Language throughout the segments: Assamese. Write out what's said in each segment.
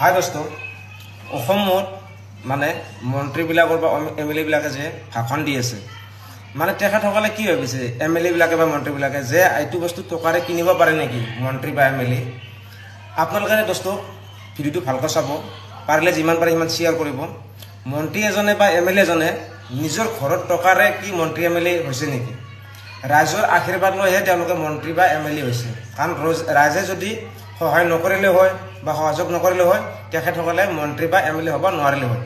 হাই দোস্ত, অসমত মানে মন্ত্ৰীবিলাকৰ বা এম এল এবিলাকে যে ভাষণ দি আছে, মানে তেখেতসকলে কি ভাবিছে, এম এল এবিলাকে বা মন্ত্ৰীবিলাকে যে এইটো বস্তু টকাৰে কিনিব পাৰে নেকি মন্ত্ৰী বা এম এল এ। আপোনালোকে দোস্ত ভিডিঅ'টো ভালকৈ চাব, পাৰিলে যিমান পাৰে সিমান শ্বেয়াৰ কৰিব। মন্ত্ৰী এজনে বা এম এল এজনে নিজৰ ঘৰত টকাৰে কি মন্ত্ৰী এম এল এ হৈছে নেকি? ৰাইজৰ আশীৰ্বাদ লৈহে তেওঁলোকে মন্ত্ৰী বা এম এল এ হৈছে। কাৰণ ৰাইজে যদি সহায় নকৰিলে হয় বা সহযোগ নকৰিলে হয়, তেখেতসকলে মন্ত্ৰী বা এম এল এ হ'ব নোৱাৰিলে হয়।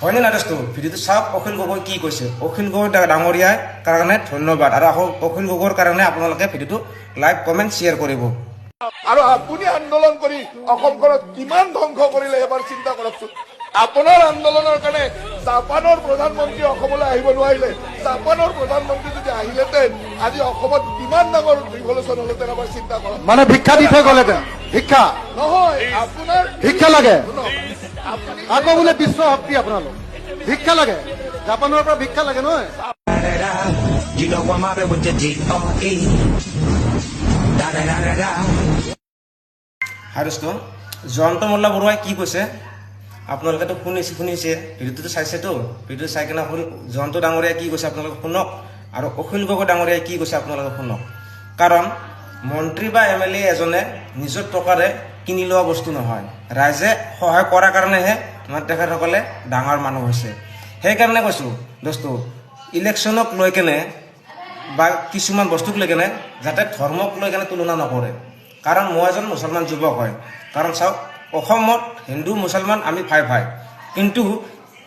হয়নে নাই দোস্ত? ভিডিঅ'টো চাওক, অখিল গগৈ কি কৈছে। অখিল গগৈ ডাঙৰীয়াৰ কাৰণে ধন্যবাদ, আৰু আকৌ অখিল গগৈৰ কাৰণে আপোনালোকে ভিডিঅ'টো লাইক কমেণ্ট শ্বেয়াৰ কৰিব। আৰু আপুনি আন্দোলন কৰি অসমখনত কিমান ধ্বংস কৰিলে এবাৰ চিন্তা কৰকচোন। আপোনাৰ আন্দোলনৰ কাৰণে জাপানৰ প্ৰধানমন্ত্ৰী অসমলৈ আহিব নোৱাৰিলে। জাপানৰ প্ৰধানমন্ত্ৰী যদি আহিলেহেঁতেন আজি অসমত কিমান ডাঙৰ ৰিভলিউচন হলহেঁতেন এবাৰ চিন্তা কৰক। মানে ভিক্ষা দি থৈ গ'লেহেঁতেন। ভিক্ষা নহয়, আপোনাৰ ভিক্ষা লাগে। আপুনি আকৌ বোলে বিশ্ব শক্তি আপোনালোক ভিক্ষা লাগে, জাপানৰ পৰা ভিক্ষা লাগে নহয়। You know I'm mobbing with the D.R.E. Da da da da da. হাই দোস্ত, জয়ন্ত মোল্লা বৰুৱাই কি কৈছে আপোনালোকেতো শুনিছে, ভিডিঅ'টো চাইছেতো। ভিডিঅ'টো চাই কিনে জয়ন্ত ডাঙৰীয়াই কি কৈছে আপোনালোকে শুনক, আৰু অখিল গগৈ ডাঙৰীয়াই কি কৈছে আপোনালোকে শুনক। কাৰণ মন্ত্ৰী বা এম এল এ এজনে নিজৰ টকাৰে কিনি লোৱা বস্তু নহয়, ৰাইজে সহায় কৰাৰ কাৰণেহে মানে তেখেতসকলে ডাঙৰ মানুহ হৈছে। সেইকাৰণে কৈছোঁ দোস্ত, ইলেকশ্যনক লৈ কেনে বা কিছুমান বস্তুক লৈ কেনে যাতে ধৰ্মক লৈ কেনে তুলনা নকৰে। কাৰণ মই এজন মুছলমান যুৱক হয়। কাৰণ চাওক, অসমত হিন্দু মুছলমান আমি ভাই, কিন্তু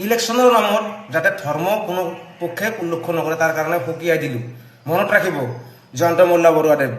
ইলেকশ্যনৰ নামত যাতে ধৰ্ম কোনো পক্ষে উল্লেখ নকৰে, তাৰ কাৰণে সকীয়াই দিলোঁ। মনত ৰাখিব জয়ন্ত মোল্লা বৰুৱাদেৱ।